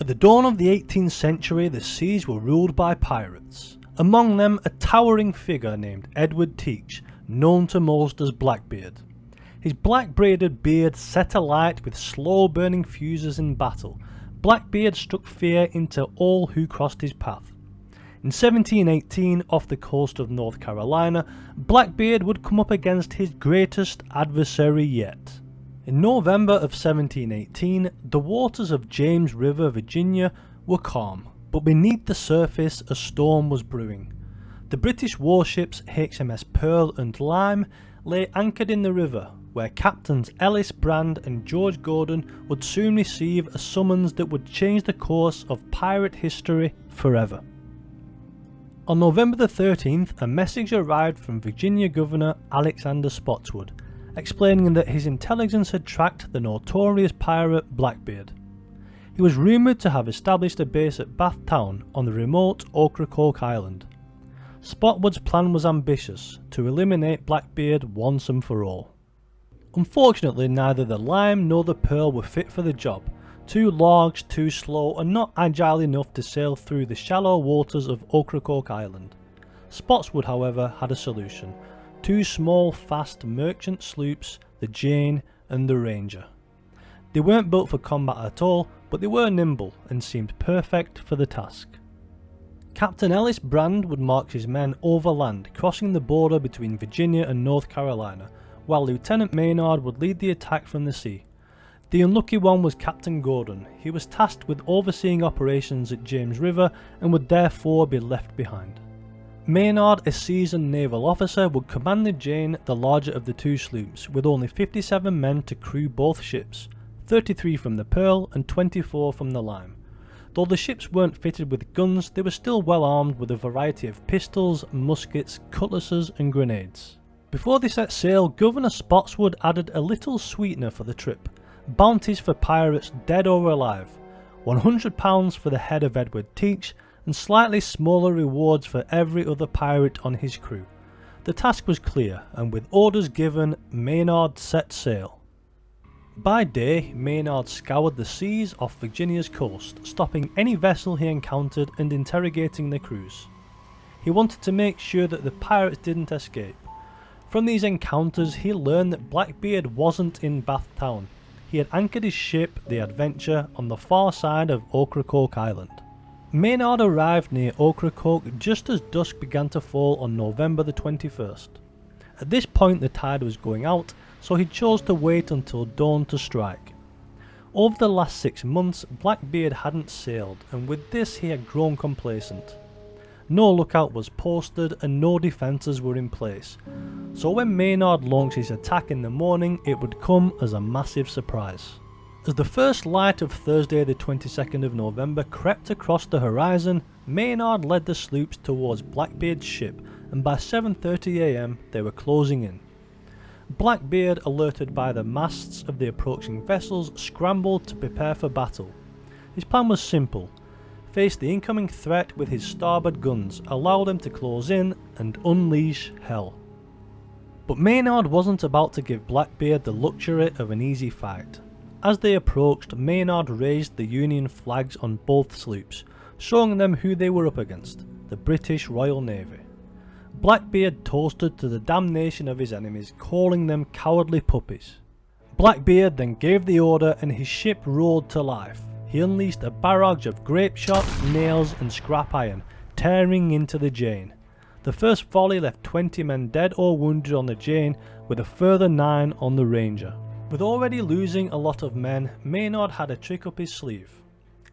At the dawn of the 18th century, the seas were ruled by pirates. Among them, a towering figure named Edward Teach, known to most as Blackbeard. His black braided beard set alight with slow burning fuses in battle. Blackbeard struck fear into all who crossed his path. In 1718, off the coast of North Carolina, Blackbeard would come up against his greatest adversary yet. In November of 1718, the waters of James River, Virginia were calm, but beneath the surface a storm was brewing. The British warships HMS Pearl and Lime lay anchored in the river, where Captains Ellis Brand and George Gordon would soon receive a summons that would change the course of pirate history forever. On November the 13th, a message arrived from Virginia Governor Alexander Spotswood, explaining that his intelligence had tracked the notorious pirate Blackbeard. He was rumoured to have established a base at Bath Town on the remote Ocracoke Island. Spotswood's plan was ambitious, to eliminate Blackbeard once and for all. Unfortunately, neither the Lime nor the Pearl were fit for the job, too large, too slow and not agile enough to sail through the shallow waters of Ocracoke Island. Spotswood, however, had a solution: two small, fast merchant sloops, the Jane and the Ranger. They weren't built for combat at all, but they were nimble and seemed perfect for the task. Captain Ellis Brand would march his men overland, crossing the border between Virginia and North Carolina, while Lieutenant Maynard would lead the attack from the sea. The unlucky one was Captain Gordon. He was tasked with overseeing operations at James River and would therefore be left behind. Maynard, a seasoned naval officer, would command the Jane, the larger of the two sloops, with only 57 men to crew both ships, 33 from the Pearl and 24 from the Lime. Though the ships weren't fitted with guns, they were still well armed with a variety of pistols, muskets, cutlasses and grenades. Before they set sail, Governor Spotswood added a little sweetener for the trip: bounties for pirates dead or alive, £100 for the head of Edward Teach, and slightly smaller rewards for every other pirate on his crew. The task was clear, and with orders given, Maynard set sail. By day, Maynard scoured the seas off Virginia's coast, stopping any vessel he encountered and interrogating the crews. He wanted to make sure that the pirates didn't escape. From these encounters, he learned that Blackbeard wasn't in Bath Town. He had anchored his ship, the Adventure, on the far side of Ocracoke Island. Maynard arrived near Ocracoke just as dusk began to fall on November the 21st. At this point the tide was going out, so he chose to wait until dawn to strike. Over the last 6 months, Blackbeard hadn't sailed, and with this he had grown complacent. No lookout was posted and no defences were in place, so when Maynard launched his attack in the morning, it would come as a massive surprise. As the first light of Thursday the 22nd of November crept across the horizon, Maynard led the sloops towards Blackbeard's ship, and by 7:30 AM they were closing in. Blackbeard, alerted by the masts of the approaching vessels, scrambled to prepare for battle. His plan was simple: face the incoming threat with his starboard guns, allow them to close in and unleash hell. But Maynard wasn't about to give Blackbeard the luxury of an easy fight. As they approached, Maynard raised the Union flags on both sloops, showing them who they were up against: the British Royal Navy. Blackbeard toasted to the damnation of his enemies, calling them cowardly puppies. Blackbeard then gave the order and his ship roared to life. He unleashed a barrage of grape shot, nails and scrap iron, tearing into the Jane. The first volley left 20 men dead or wounded on the Jane, with a further 9 on the Ranger. With already losing a lot of men, Maynard had a trick up his sleeve.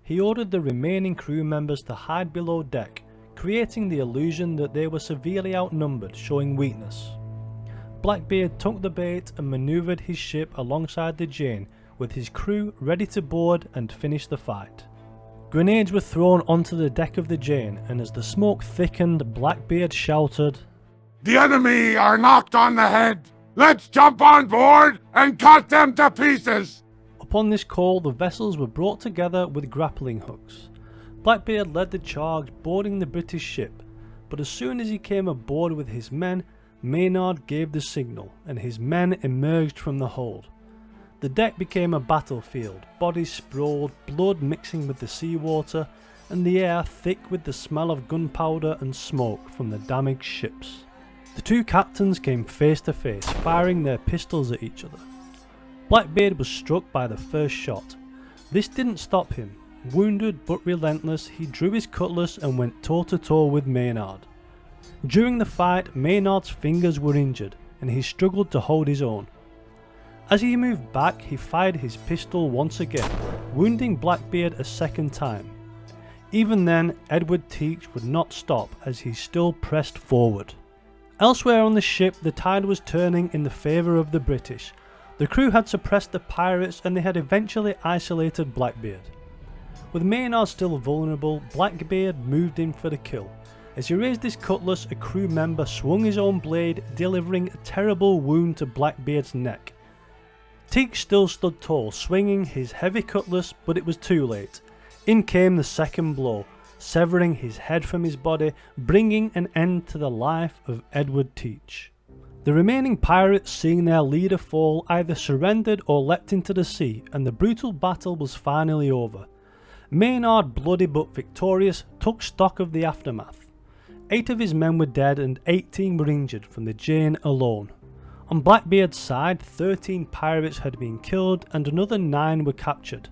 He ordered the remaining crew members to hide below deck, creating the illusion that they were severely outnumbered, showing weakness. Blackbeard took the bait and manoeuvred his ship alongside the Jane, with his crew ready to board and finish the fight. Grenades were thrown onto the deck of the Jane, and as the smoke thickened, Blackbeard shouted, "The enemy are knocked on the head! Let's jump on board and cut them to pieces!" Upon this call, the vessels were brought together with grappling hooks. Blackbeard led the charge, boarding the British ship, but as soon as he came aboard with his men, Maynard gave the signal, and his men emerged from the hold. The deck became a battlefield, bodies sprawled, blood mixing with the seawater, and the air thick with the smell of gunpowder and smoke from the damaged ships. The two captains came face to face, firing their pistols at each other. Blackbeard was struck by the first shot. This didn't stop him. Wounded but relentless, he drew his cutlass and went toe to toe with Maynard. During the fight, Maynard's fingers were injured and he struggled to hold his own. As he moved back, he fired his pistol once again, wounding Blackbeard a second time. Even then, Edward Teach would not stop as he still pressed forward. Elsewhere on the ship, the tide was turning in the favour of the British. The crew had suppressed the pirates and they had eventually isolated Blackbeard. With Maynard still vulnerable, Blackbeard moved in for the kill. As he raised his cutlass, a crew member swung his own blade, delivering a terrible wound to Blackbeard's neck. Teach still stood tall, swinging his heavy cutlass, but it was too late. In came the second blow, severing his head from his body, bringing an end to the life of Edward Teach. The remaining pirates, seeing their leader fall, either surrendered or leapt into the sea, and the brutal battle was finally over. Maynard, bloody but victorious, took stock of the aftermath. 8 of his men were dead and 18 were injured from the Jane alone. On Blackbeard's side, 13 pirates had been killed and another 9 were captured.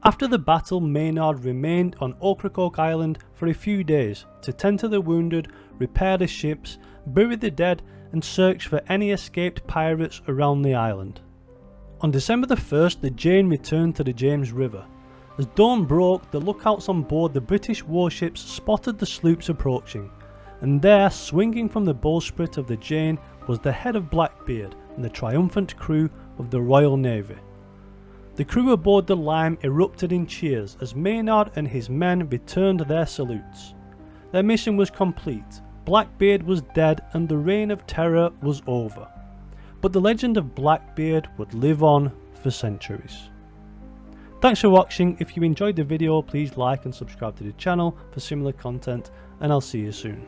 After the battle, Maynard remained on Ocracoke Island for a few days to tend to the wounded, repair the ships, bury the dead and search for any escaped pirates around the island. On December the 1st, the Jane returned to the James River. As dawn broke, the lookouts on board the British warships spotted the sloops approaching, and there, swinging from the bowsprit of the Jane, was the head of Blackbeard and the triumphant crew of the Royal Navy. The crew aboard the Lime erupted in cheers as Maynard and his men returned their salutes. Their mission was complete, Blackbeard was dead and the reign of terror was over. But the legend of Blackbeard would live on for centuries. Thanks for watching. If you enjoyed the video, please like and subscribe to the channel for similar content, and I'll see you soon.